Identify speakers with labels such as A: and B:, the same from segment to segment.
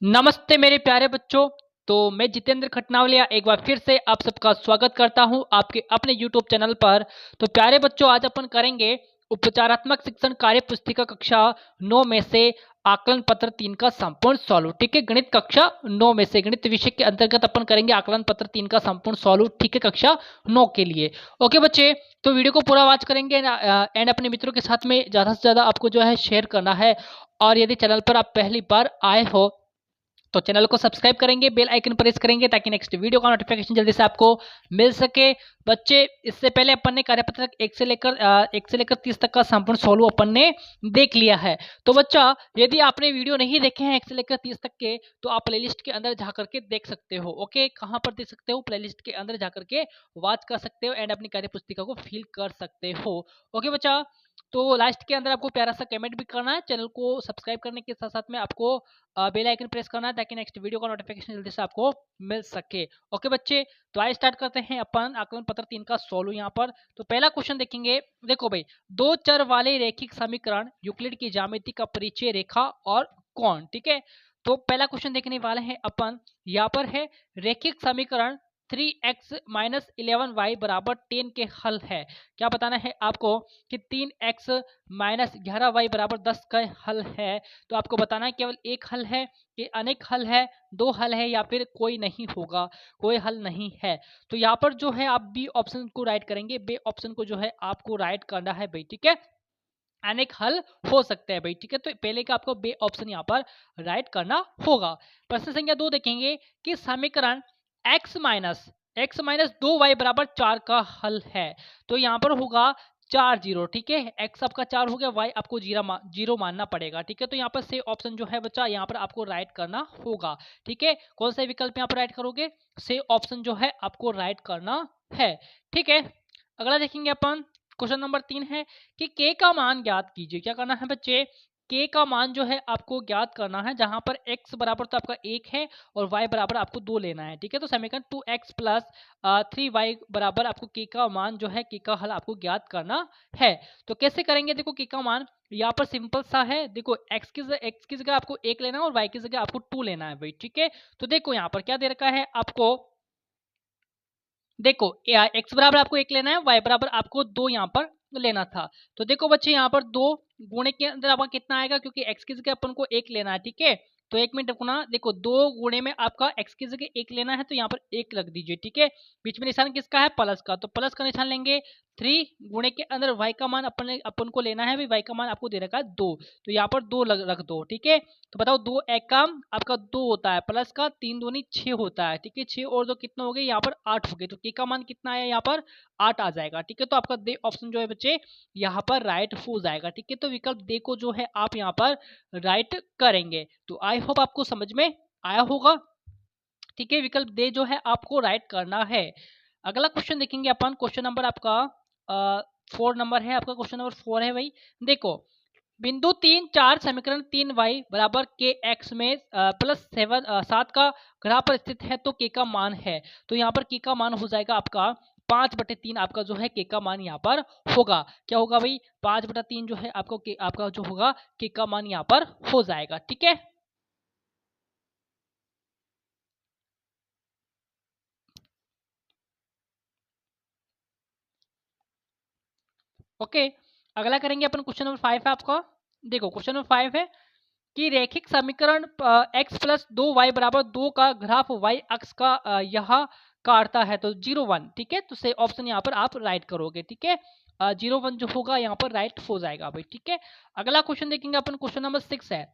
A: नमस्ते मेरे प्यारे बच्चों। तो मैं जितेंद्र खटनावलिया एक बार फिर से आप सबका स्वागत करता हूं आपके अपने YouTube चैनल पर। तो प्यारे बच्चों, आज अपन करेंगे उपचारात्मक शिक्षण कार्य पुस्तिका कक्षा 9 में से आकलन पत्र 3 का संपूर्ण सॉल्व। ठीक है, गणित कक्षा 9 में से गणित विषय के अंतर्गत अपन करेंगे आकलन पत्र 3 का संपूर्ण सॉल्व। ठीक है, कक्षा 9 के लिए। ओके बच्चे, तो वीडियो को पूरा वॉच करेंगे एंड अपने मित्रों के साथ में ज़्यादा से ज़्यादा आपको जो है शेयर करना है। और यदि चैनल पर आप पहली बार आए हो तो चैनल को सब्सक्राइब करेंगे, बेल आइकन प्रेस करेंगे ताकि नेक्स्ट वीडियो का नोटिफिकेशन जल्दी से आपको मिल सके। बच्चे, इससे पहले अपन ने कार्यपत्र 1 से लेकर 30 तक का संपूर्ण सॉल्व अपन ने देख लिया है। तो बच्चा, यदि आपने वीडियो नहीं देखे हैं 1 से लेकर 30 तक के, तो आप प्लेलिस्ट के अंदर जा करके देख सकते हो। ओके, कहाँ पर देख सकते हो? प्लेलिस्ट के अंदर जा करके वॉच कर सकते हो एंड अपनी कार्य पुस्तिका को फिल कर सकते हो। ओके बच्चा, तो लास्ट के अंदर आपको प्यारा सा कमेंट भी करना है। चैनल को सब्सक्राइब करने के साथ साथ में आपको बेल आइकन प्रेस करना है ताकि नेक्स्ट वीडियो का नोटिफिकेशन जल्दी से आपको मिल सके। ओके बच्चे, तो आइए स्टार्ट करते हैं अपन आकलन पत्र 3 का सॉल्व। यहाँ पर तो पहला क्वेश्चन देखेंगे। देखो भाई, दो चर वाले रैखिक समीकरण यूक्लिड की ज्यामिति का परिचय, रेखा और कोण। ठीक है, तो पहला क्वेश्चन देखने वाले हैं अपन। यहाँ पर है रैखिक समीकरण 3x माइनस 11y बराबर 10 के हल है। क्या बताना है आपको कि 3x माइनस 11y बराबर 10 का हल है। तो आपको बताना है केवल एक हल है कि अनेक हल है, दो हल है या फिर कोई नहीं होगा, कोई हल नहीं है। तो यहाँ पर जो है आप बी ऑप्शन को राइट करेंगे। बी ऑप्शन को जो है आपको राइट करना है भाई। ठीक है, अनेक हल हो सकते हैं भाई। ठीक है, तो पहले का आपको बे ऑप्शन यहाँ पर राइट करना होगा। प्रश्न संख्या 2 देखेंगे कि समीकरण x माइनस 2y बराबर 4 का हल है। तो यहाँ पर होगा 4 जीरो। ठीक है, x आपका 4 हो गया, y आपको जीरो मानना पड़ेगा। ठीक है, तो यहाँ पर से ऑप्शन जो है बच्चा यहाँ पर आपको राइट करना होगा। ठीक है, कौन सा विकल्प यहाँ पर राइट करोगे? से ऑप्शन जो है आपको राइट करना है। ठीक है, अगला देखेंगे अपन। क्वेश्चन नंबर 3 है कि k का मान ज्ञात कीजिए। क्या करना है बच्चे? k का मान जो है आपको ज्ञात करना है, जहां पर x बराबर तो आपका 1 है और y बराबर आपको 2 लेना है। ठीक है, तो समीकरण 2x प्लस 3y बराबर आपको k का मान जो है, k का हल आपको ज्ञात करना है। तो कैसे करेंगे? देखो, k का मान यहाँ पर सिंपल सा है। देखो, x की जगह आपको 1 लेना है और y की जगह आपको 2 लेना है भाई। ठीक है, तो देखो यहाँ पर क्या दे रखा है आपको। देखो, x बराबर आपको 1 लेना है, y बराबर आपको 2 यहाँ पर लेना था। तो देखो बच्चे, यहाँ पर 2 गुणे के अंदर आपका कितना आएगा, क्योंकि x की जगह अपन को 1 लेना है। ठीक है, तो 1 मिनट रुकना। देखो, 2 गुणे में आपका x की जगह 1 लेना है, तो यहाँ पर 1 रख दीजिए। ठीक है, बीच में निशान किसका है? प्लस का, तो प्लस का निशान लेंगे। 3 गुणे के अंदर y का मान अपन को लेना है, y का मान आपको दे रखा है 2, तो यहाँ पर 2 रख दो। ठीक है, तो बताओ, 2 एक काम आपका 2 होता है, प्लस का 3 दूनी 6 होता है। ठीक है, 6 और 2 कितना हो गए? यहाँ पर 8 हो गए। तो k का मान कितना आया? यहाँ पर 8 आ जाएगा। ठीक है, तो आपका दे ऑप्शन जो है बच्चे यहाँ पर राइट हो जाएगा। ठीक है, तो विकल्प दे को जो है आप यहाँ पर राइट करेंगे। तो आई होप आपको समझ में आया होगा। ठीक है, विकल्प दे जो है आपको राइट करना है। अगला क्वेश्चन देखेंगे अपन। क्वेश्चन नंबर आपका 4 नंबर है। आपका क्वेश्चन नंबर 4 है भाई। देखो, बिंदु 3 4 समीकरण 3y बराबर के एक्स में प्लस 7 का ग्राह पर स्थित है, तो के का मान है। तो यहाँ पर के का मान हो जाएगा आपका 5/3। आपका जो है के का मान यहाँ पर होगा। क्या होगा भाई? 5/3 जो है आपका जो होगा के का मान यहाँ पर हो जाएगा। ठीक है, ओके, अगला करेंगे अपन। क्वेश्चन नंबर 5 है आपका। देखो, क्वेश्चन नंबर 5 है कि रैखिक समीकरण x प्लस 2y बराबर 2 का ग्राफ y अक्ष का यह काटता है, तो 0 1। ठीक है, तो से ऑप्शन यहाँ पर आप राइट करोगे। ठीक है, 0 1 जो होगा यहाँ पर राइट हो जाएगा भाई। ठीक है, अगला क्वेश्चन देखेंगे अपन। क्वेश्चन नंबर 6 है।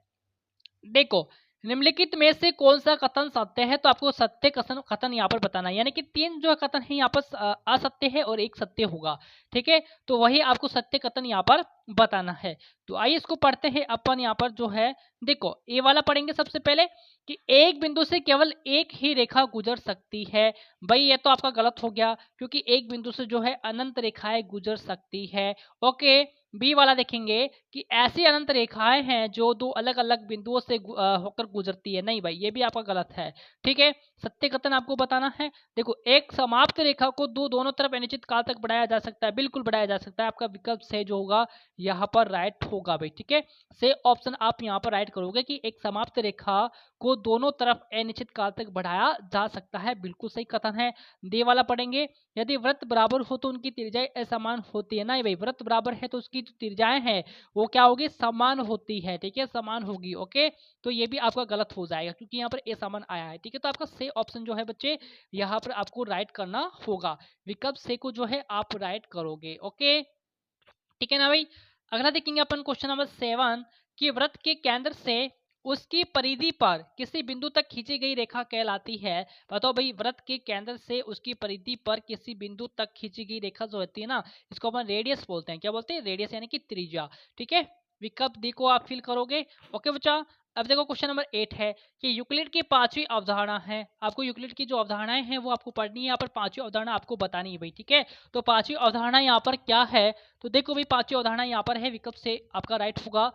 A: देखो, निम्नलिखित में से कौन सा कथन सत्य है? तो आपको सत्य कथन यहाँ पर बताना है, यानी कि 3 जो कथन है यहाँ पर असत्य है और एक सत्य होगा। ठीक है, तो वही आपको सत्य कथन यहाँ पर बताना है। तो आइए इसको पढ़ते हैं अपन। यहाँ पर जो है, देखो, ए वाला पढ़ेंगे सबसे पहले कि एक बिंदु से केवल एक ही रेखा गुजर सकती है। भाई, ये तो आपका गलत हो गया, क्योंकि एक बिंदु से जो है अनंत रेखाएं गुजर सकती है। ओके, बी वाला देखेंगे कि ऐसी अनंत रेखाएं हैं जो दो अलग अलग बिंदुओं से होकर गुजरती है। नहीं भाई, ये भी आपका गलत है। ठीक है, सत्य कथन आपको बताना है। देखो, एक समाप्त रेखा को दोनों तरफ अनिश्चित काल तक बढ़ाया जा सकता है, बिल्कुल बढ़ाया जा सकता है। आपका विकल्प से जो होगा यहाँ पर राइट होगा भाई। ठीक है, से ऑप्शन आप यहाँ पर राइट करोगे कि एक समाप्त रेखा को दोनों तरफ अनिश्चित काल तक बढ़ाया जा सकता है, बिल्कुल सही कथन है। दे वाला पढ़ेंगे, यदि वृत्त बराबर हो तो उनकी त्रिज्याएं असमान होती है। नहीं भाई, वृत्त बराबर है तो उसकी जो त्रिज्याएं हैं वो क्या होगी, समान होती है। ठीक है, समान होगी। ओके, तो ये भी आपका गलत हो जाएगा क्योंकि यहाँ पर ए समान आया है। ठीक है, तो आपका से ऑप्शन जो है बच्चे यहाँ पर आपको राइट करना होगा। विकल्प से को जो है आप राइट करोगे। ओके, ठीक है ना भाई। अगला देखेंगे अपन क्वेश्चन नंबर 7 कि वृत्त के केंद्र से उसकी परिधि पर किसी बिंदु तक खींची गई रेखा कहलाती है। बताओ भाई, वृत्त के केंद्र से उसकी परिधि पर किसी बिंदु तक खींची गई रेखा जो होती है ना, इसको अपन रेडियस बोलते हैं। क्या बोलते हैं? रेडियस यानी कि त्रिज्या। ठीक है, विकल्प डी को आप फिल करोगे। ओके बच्चा, अब देखो क्वेश्चन नंबर 8 है कि यूक्लिड की पांचवी अवधारणा है। आपको यूक्लिड की जो अवधारणाएं हैं वो आपको पढ़नी है। यहाँ पर पांचवी अवधारणा आपको बतानी है भाई। ठीक है, तो पांचवी अवधारणा यहाँ पर क्या है, तो देखो भाई, पांचवी अवधारणा यहाँ पर है, विकल्प से आपका राइट होगा।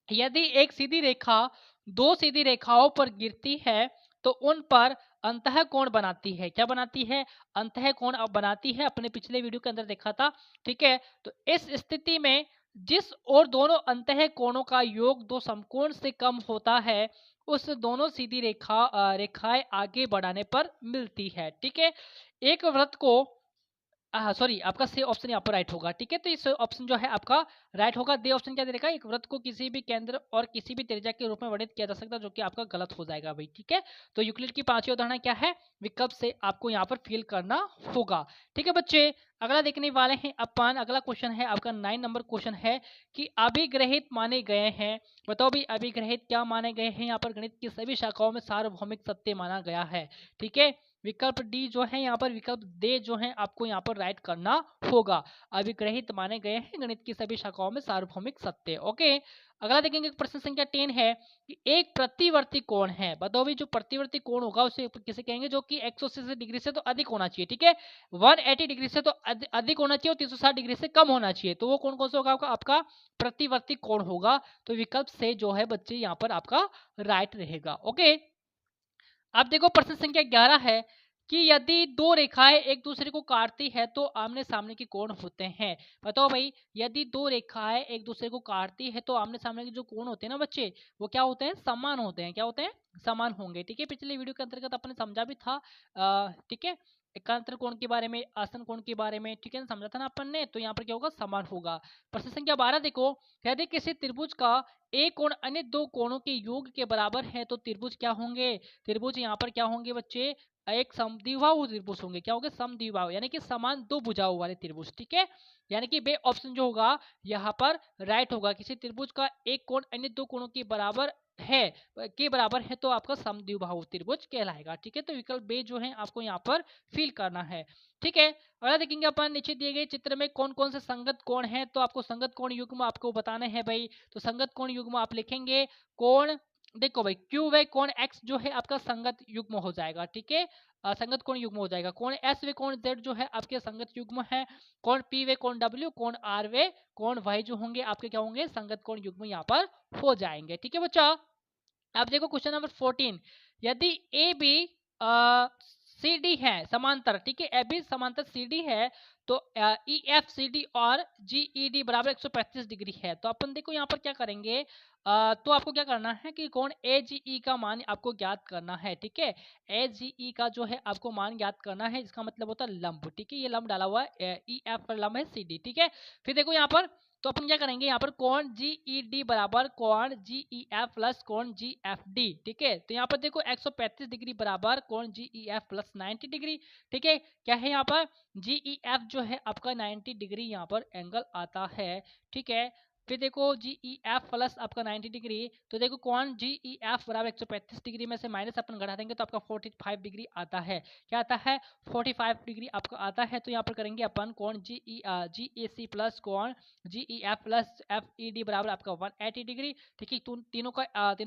A: यदि एक सीधी रेखा दो सीधी रेखाओं पर गिरती है तो उन पर अंतः कोण बनाती है। क्या बनाती है? अंतः कोण अब बनाती है, अपने पिछले वीडियो के अंदर देखा था। ठीक है, तो इस स्थिति में जिस और दोनों अंतः कोणों का योग दो समकोण से कम होता है उस दोनों सीधी रेखाएं आगे बढ़ाने पर मिलती है। ठीक है, एक वृत्त को सॉरी, आपका सी ऑप्शन यहाँ पर राइट होगा। ठीक है, तो इस ऑप्शन जो है आपका राइट होगा। डी ऑप्शन क्या दे रखा है? एक वृत्त को किसी भी केंद्र और किसी भी त्रिज्या के रूप में वर्णित किया जा सकता है, जो कि आपका गलत हो जाएगा भाई। ठीक है, तो यूक्लिड की पांचवी उदाहरण क्या है? विकल्प से आपको यहाँ पर फिल करना होगा। ठीक है बच्चे, अगला देखने वाले हैं अपन। अगला क्वेश्चन है आपका 9 नंबर क्वेश्चन है कि अभिग्रहित माने गए हैं। बताओ भाई, अभिग्रहित क्या माने गए हैं? यहाँ पर गणित की सभी शाखाओं में सार्वभौमिक सत्य माना गया है। ठीक है, विकल्प डी जो है यहाँ पर, विकल्प दे जो है आपको यहाँ पर राइट करना होगा। अभिग्रहित माने गए हैं गणित की सभी शाखाओं में सार्वभौमिक सत्य। ओके, अगला देखेंगे प्रश्न संख्या 10 है कि एक प्रतिवर्ती कोण है। बताओ भाई, जो प्रतिवर्ती कोण होगा उसे किसे कहेंगे? जो कि 180 डिग्री से तो अधिक होना चाहिए। ठीक है, 180 डिग्री से तो अधिक होना चाहिए और 360 डिग्री से कम होना चाहिए। तो वो कौन कौन सा होगा? आपका प्रतिवर्ती कोण होगा। तो विकल्प से जो है बच्चे यहाँ पर आपका राइट रहेगा। ओके, अब देखो प्रश्न संख्या 11 है कि यदि दो रेखाएं एक दूसरे को काटती है तो आमने सामने के कोण होते हैं। बताओ भाई, यदि दो रेखाएं एक दूसरे को काटती है तो आमने सामने के जो कोण होते हैं ना बच्चे, वो क्या होते हैं? समान होते हैं। क्या होते हैं? समान होंगे। ठीक है, पिछले वीडियो के अंतर्गत अपने समझा भी था। ठीक है, एकांतर कोण के बारे में, आसन कोण के बारे में, ठीक है, समझा था ना अपन ने। तो यहाँ पर क्या होगा? समान होगा। प्रश्न संख्या 12 देखो, यदि किसी त्रिभुज का एक कोण अन्य दो कोणों के योग के बराबर है तो त्रिभुज क्या होंगे? त्रिभुज यहाँ पर क्या होंगे बच्चे? एक समद्विबाहु त्रिभुज होंगे। क्या होंगे? समद्विबाहु, यानी कि समान दो भुजाओं वाले त्रिभुज। ठीक है, यानी कि बे ऑप्शन जो होगा यहाँ पर राइट होगा। किसी त्रिभुज का एक कोण अन्य दो कोणों के बराबर है तो आपका समद्विबाहु त्रिभुज कहलाएगा। ठीक है, तो विकल्प बे जो है आपको यहाँ पर फिल करना है। ठीक है, अगला देखेंगे अपन, नीचे दिए गए चित्र में कौन कौन से संगत कोण हैं। तो आपको संगत कोण युग्म आपको बताने हैं भाई। तो संगत कोण युग्म आप लिखेंगे। कोण देखो भाई, क्यू व कोण एक्स जो है आपका संगत युग्म हो जाएगा। ठीक है, संगत कोण युग्म हो जाएगा। कोण एस व कोण जेड जो है आपके संगत युग्म है। कोण पी व कोण डब्ल्यू, कोण आर व कोण वाई जो होंगे आपके क्या होंगे? संगत कोण युग्म यहाँ पर हो जाएंगे। ठीक है बच्चा, अब देखो क्वेश्चन नंबर 14, यदि ए बी सी डी है समांतर। ठीक है, ए बी समांतर सी डी है तो ई एफ सी डी और जी ई डी बराबर 135 डिग्री है। तो अपन देखो यहाँ पर क्या करेंगे, तो आपको क्या करना है कि कोण ए जी ई का मान आपको ज्ञात करना है। ठीक है, ए जी ई का जो है आपको मान ज्ञात करना है, जिसका मतलब होता है लंब। ठीक है, ये लंब डाला हुआ है, ई एफ पर लंब है सी डी। ठीक है, फिर देखो यहाँ पर, तो अपन क्या करेंगे यहाँ पर, कोण जी ई डी बराबर कोण जी ई एफ प्लस कोण जी एफ डी। ठीक है, तो यहाँ पर देखो 135 डिग्री बराबर कोण जी ई एफ प्लस 90 डिग्री। ठीक है, क्या है यहाँ पर? जी ई एफ जो है आपका 90 डिग्री यहाँ पर एंगल आता है। ठीक है, फिर देखो जी ई एफ प्लस आपका 90 डिग्री, तो देखो कौन जी ई एफ बराबर 135 डिग्री में से माइनस अपन घटा देंगे तो आपका 45 डिग्री आता है। क्या आता है? 45 डिग्री आपका आता है। तो यहाँ पर करेंगे अपन कौन जी ए सी प्लस कौन G E F plus F E D बराबर आपका 180 डिग्री। ठीक है, तीनों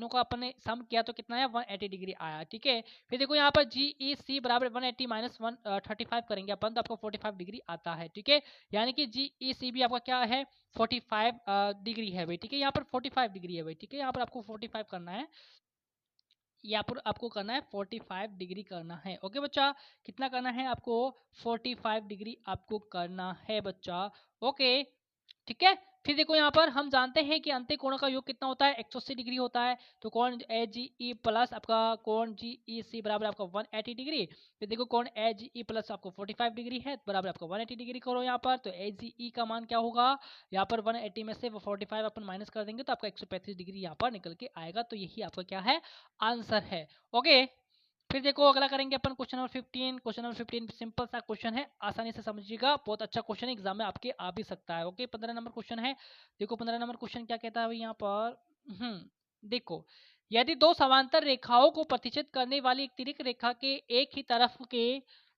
A: का अपन ने सम किया तो कितना है? 180 डिग्री आया। ठीक है, फिर देखो यहाँ पर जी ई सी बराबर 180 माइनस 135 करेंगे अपन तो आपको 45 डिग्री आता है। ठीक है, यानी कि जी ई सी भी आपका क्या है? 45 डिग्री है भाई। ठीक है, यहाँ पर 45 डिग्री है भाई। ठीक है, यहाँ पर आपको 45 करना है, यहाँ पर आपको करना है 45 डिग्री करना है। ओके बच्चा, कितना करना है आपको? 45 डिग्री आपको करना है बच्चा। ओके, ठीक है। फिर देखो यहाँ पर हम जानते हैं कि अंत्य कोणों का योग कितना होता है? 180 डिग्री होता है। तो कोण ए जी ई प्लस आपका कोण जी ई सी बराबर आपका 180 डिग्री। फिर देखो कोण ए जी ई प्लस आपको 45 डिग्री है, बराबर आपका 180 डिग्री करो यहाँ पर। तो ए जी ई का मान क्या होगा? यहाँ पर 180 में से वो 45 अपन माइनस कर देंगे तो आपका 135 डिग्री यहाँ पर निकल के आएगा। तो यही आपका क्या है? आंसर है। ओके, फिर देखो अगला करेंगे अपन question number 15। Question number 15 simple सा क्वेश्चन है, आसानी से समझिएगा, बहुत अच्छा क्वेश्चन एग्जाम में आपके आ भी सकता है। ओके, 15 नंबर क्वेश्चन है। देखो 15 नंबर क्वेश्चन क्या कहता है यहाँ पर। देखो, यदि दो समांतर रेखाओं को प्रतिच्छेद करने वाली एक तिर्यक रेखा के एक ही तरफ के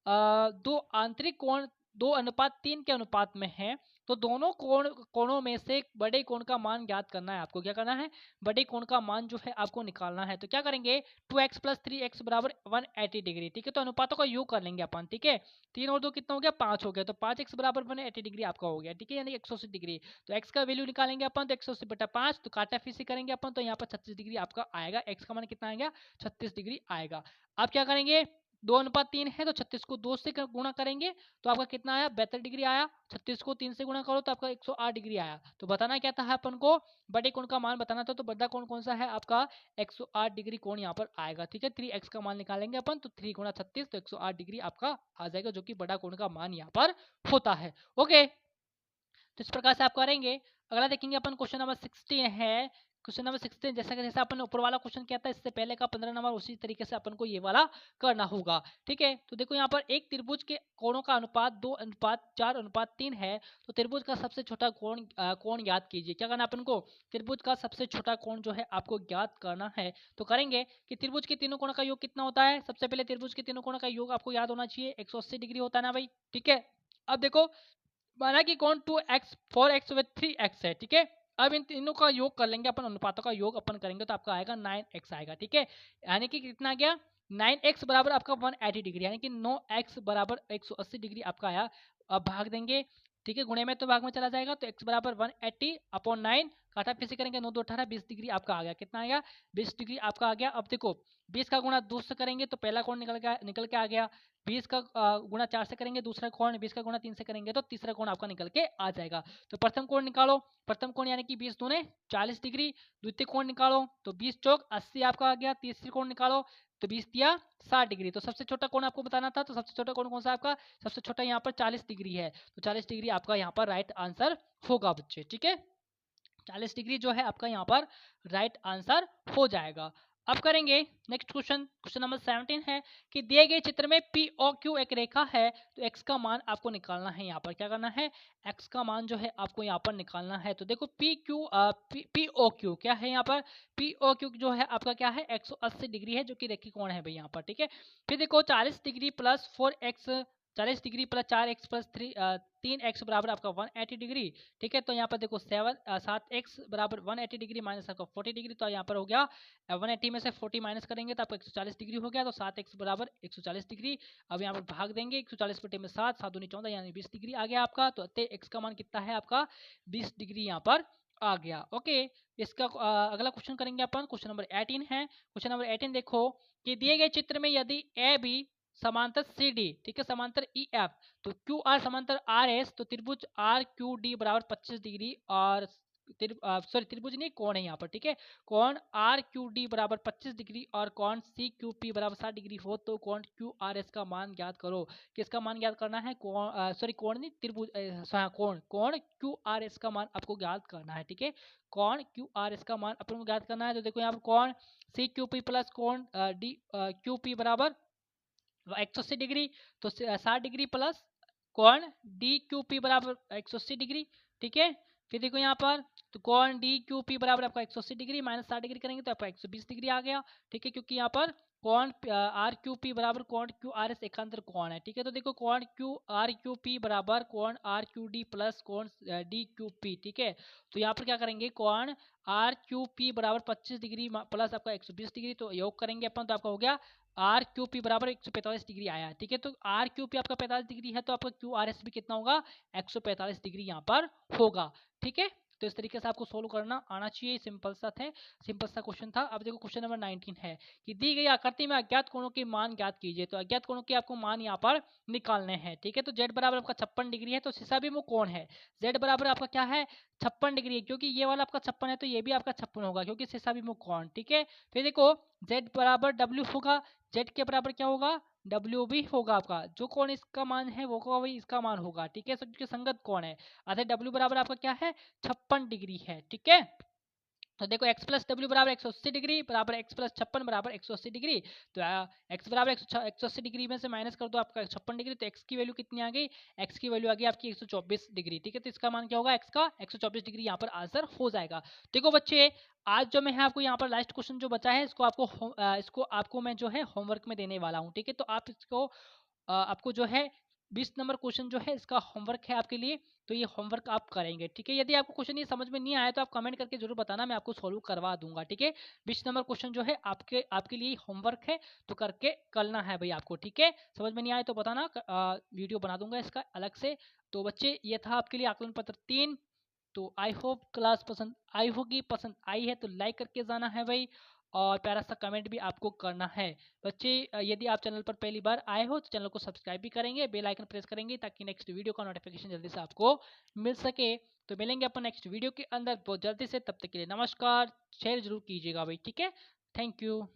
A: दो आंतरिक कोण 2:3 के अनुपात में है, तो दोनों कोणों में से बड़े कोण का मान ज्ञात करना है। आपको क्या करना है? बड़े कोण का मान जो है आपको निकालना है। तो क्या करेंगे? 2x प्लस 3x बराबर 180 डिग्री। ठीक है, तो अनुपातों का योग कर लेंगे अपन। ठीक है, 3 और 2 कितना हो गया? 5 हो गया। तो 5x बराबर 180 डिग्री आपका हो गया। ठीक है, यानी 180 डिग्री। तो x का वैल्यू निकालेंगे अपन, तो 180/5, तो काटाफीसी करेंगे अपन तो यहाँ पर 36 डिग्री आपका आएगा। x का मान कितना आएगा? 36 डिग्री आएगा। आप क्या करेंगे? 2:3 है तो 36 को 2 से गुणा करेंगे तो आपका कितना आया? 72 डिग्री आया। 36 को 3 से गुणा करो तो आपका 108 डिग्री आया। तो बताना क्या था अपन को? बड़े कोण का मान बताना था। तो बड़ा कोण कौन सा है आपका? 108 डिग्री कोण यहाँ पर आएगा। ठीक है, 3x का मान निकालेंगे अपन, तो 3 गुणा 36 तो 108 डिग्री आपका आ जाएगा, जो कि बड़ा कोण का मान यहाँ पर होता है। ओके, तो इस प्रकार से आप करेंगे। अगला देखेंगे अपन क्वेश्चन नंबर 16 है। क्वेश्चन नंबर 16 जैसा अपन ऊपर वाला क्वेश्चन किया था इससे पहले का 15 नंबर, उसी तरीके से अपन को ये वाला करना होगा। ठीक है, तो देखो यहाँ पर एक त्रिभुज के कोणों का अनुपात 2:4:3 है। तो त्रिभुज का सबसे छोटा कोण ज्ञात कीजिए। क्या करना अपन को? त्रिभुज का सबसे छोटा कोण जो है आपको ज्ञात करना है। तो करेंगे कि त्रिभुज के तीनों कोणों का योग कितना होता है? सबसे पहले त्रिभुज के तीनों कोणों का योग आपको याद होना चाहिए, 180 डिग्री होता है ना भाई। ठीक है, अब देखो माना कि कौन 2x 4x विद 3x है। ठीक है, अब इन तीनों का योग कर लेंगे अपन, अनुपातों का योग अपन करेंगे तो आपका आएगा 9x आएगा। ठीक है, यानी कि कितना आ गया? 9x बराबर आपका 180 डिग्री, यानी कि 9x बराबर 180 डिग्री आपका आया। अब भाग देंगे। ठीक है, गुणे में तो भाग में चला जाएगा, तो x बराबर 180/9 काटा फिर से करेंगे, 9 2 18 20 डिग्री आपका आ गया। कितना आ गया? 20 डिग्री आपका आ गया। अब देखो 20 का गुणा 2 से करेंगे तो पहला कोण निकल के आ गया। 20 का गुणा 4 से करेंगे दूसरा कोण, 20 का गुणा 3 से करेंगे तो तीसरा कोण आपका निकल के आ जाएगा। तो प्रथम कोण निकालो। प्रथम कोण यानी कि 20 दूने 40 डिग्री। द्वितीय कोण निकालो तो 20 चौक 80 आपका आ गया। तीसरी कोण निकालो तो 20 दिया 60 डिग्री। तो सबसे छोटा कोण आपको बताना था, तो सबसे छोटा कोण कौन सा आपका? सबसे छोटा यहाँ पर 40 डिग्री है। तो 40 डिग्री आपका यहाँ पर राइट आंसर होगा बच्चे। ठीक है, 40 डिग्री जो है आपका यहाँ पर राइट आंसर हो जाएगा। अब करेंगे नेक्स्ट क्वेश्चन। क्वेश्चन नंबर 17 है कि दिए गए चित्र में पी ओ क्यू एक रेखा है, तो एक्स का मान आपको निकालना है। यहाँ पर क्या करना है? एक्स का मान जो है आपको यहाँ पर निकालना है। तो देखो पी ओ क्यू क्या है यहाँ पर? पी ओ क्यू जो है आपका क्या है? 180 डिग्री है, जो कि रेखी कोण है भाई यहाँ पर। ठीक है, फिर देखो 40 degree plus 4x, 40 degree plus 4x plus 3x बराबर आपका 180 डिग्री। ठीक है, तो यहाँ पर देखो 7x बराबर 180 डिग्री माइनस आपका 40 डिग्री। तो यहाँ पर हो गया 180 में से 40 माइनस करेंगे तो आपको 140 डिग्री हो गया। तो 7x बराबर 140 डिग्री। अब यहाँ पर भाग देंगे, 140 बटे में 7, 7 दूनी 14 यानी 20 डिग्री आ गया आपका। तो x का मान कितना है आपका? 20 डिग्री यहाँ पर आ गया। ओके, इसका अगला क्वेश्चन करेंगे अपन। क्वेश्चन नंबर 18 है। क्वेश्चन नंबर 18 देखो कि दिए गए चित्र में यदि ए बी समांतर सी डी, ठीक है, समांतर ई एफ, तो क्यू आर समांतर आर एस, तो त्रिभुज आर क्यू डी बराबर 25 डिग्री और त्रिभुज नहीं कोण है यहाँ पर। ठीक है, कोण आर क्यू डी बराबर 25 डिग्री और कोण सी क्यू पी बराबर 60 डिग्री हो तो कोण क्यू आर एस का मान ज्ञात करो। किसका मान ज्ञात करना है? कोण नहीं, त्रिभुज कोण क्यू आर एस का मान आपको ज्ञात करना है। ठीक है, कोण क्यू आर एस का मान अपन को ज्ञात करना है। तो देखो यहाँ पर कोण सी क्यू पी प्लस कोण डी क्यू पी बराबर 180 डिग्री। तो 60 डिग्री प्लस कोण डी क्यू पी बराबर 180 डिग्री। ठीक है, फिर देखो यहाँ पर तो कॉन डी क्यू पी बराबर आपका 180 डिग्री माइनस 60 डिग्री करेंगे तो आपका 120 डिग्री आ गया। ठीक है, क्योंकि यहाँ पर कॉन आर क्यू पी बराबर कॉन क्यू आर एस एकांतर कौन है। ठीक है, तो देखो कॉन क्यू आर क्यू पी बराबर कॉन आर क्यू डी प्लस कॉन डी क्यू पी। ठीक है, तो यहाँ पर क्या करेंगे, कॉन आर क्यू पी बराबर 25 डिग्री प्लस आपका 120 डिग्री, तो योग करेंगे अपन तो आपका हो गया आर क्यू पी बराबर 145 डिग्री आया। ठीक है, तो आर क्यू पी आपका 45 डिग्री है तो आपका क्यू आर एस भी कितना होगा, 145 डिग्री यहाँ पर होगा। ठीक है, तो इस तरीके से आपको सोल्व करना आना चाहिए। सिंपल सा थे, सिंपल सा क्वेश्चन था। अब देखो क्वेश्चन नंबर 19 है कि दी गई आकृति में अज्ञात कोणों के मान ज्ञात कीजिए। तो अज्ञात कोणों के आपको मान यहाँ पर निकालने हैं। ठीक है, तो जेड बराबर आपका 56 डिग्री है तो शीशा भी वो कौन है, जेड बराबर आपका क्या है 56 डिग्री है, क्योंकि ये वाला आपका 56 है तो ये भी आपका 56 होगा क्योंकि शीशा भी वो कौन। ठीक है, फिर देखो जेड बराबर डब्ल्यू होगा, जेड के बराबर क्या होगा, डब्ल्यू भी होगा आपका, जो कौन इसका मान है वो वही इसका मान होगा। ठीक है, सबके संगत कौन है, अतः डब्ल्यू बराबर आपका क्या है 56 डिग्री है। ठीक है, तो देखो x प्लस डब्ल्यू बराबर 180 डिग्री बराबर x प्लस 56 बराबर 180 डिग्री। तो x बराबर 180 डिग्री में से माइनस कर दो आपका 56 डिग्री, तो x की वैल्यू कितनी आ गई, x की वैल्यू आ गई आपकी 124 डिग्री। ठीक है, तो इसका मान क्या होगा, x का 124 डिग्री यहाँ पर आंसर हो जाएगा। देखो बच्चे, आज जो मैं आपको यहाँ पर लास्ट क्वेश्चन जो बचा है इसको आपको मैं जो है होमवर्क में देने वाला हूँ। ठीक है, तो आप इसको आपको जो है 20 नंबर क्वेश्चन जो है इसका होमवर्क है आपके लिए, तो ये होमवर्क आप करेंगे। ठीक है, यदि आपको क्वेश्चन ये समझ में नहीं आया तो आप कमेंट करके जरूर बताना, मैं आपको सॉल्व करवा दूंगा। ठीक है, 20 नंबर क्वेश्चन जो है आपके आपके लिए होमवर्क है, तो करके करना है भाई आपको। ठीक है, समझ में नहीं आया तो बताना, वीडियो बना दूंगा इसका अलग से। तो बच्चे ये था आपके लिए आकलन पत्र 3। तो आई होप क्लास पसंद आई होगी, पसंद आई है तो लाइक करके जाना है भाई, और प्यारा सा कमेंट भी आपको करना है। बच्चे यदि आप चैनल पर पहली बार आए हो तो चैनल को सब्सक्राइब भी करेंगे, बेल आइकन प्रेस करेंगे ताकि नेक्स्ट वीडियो का नोटिफिकेशन जल्दी से आपको मिल सके। तो मिलेंगे अपन नेक्स्ट वीडियो के अंदर बहुत जल्दी से, तब तक के लिए नमस्कार, शेयर जरूर कीजिएगा भाई। ठीक है, थैंक यू।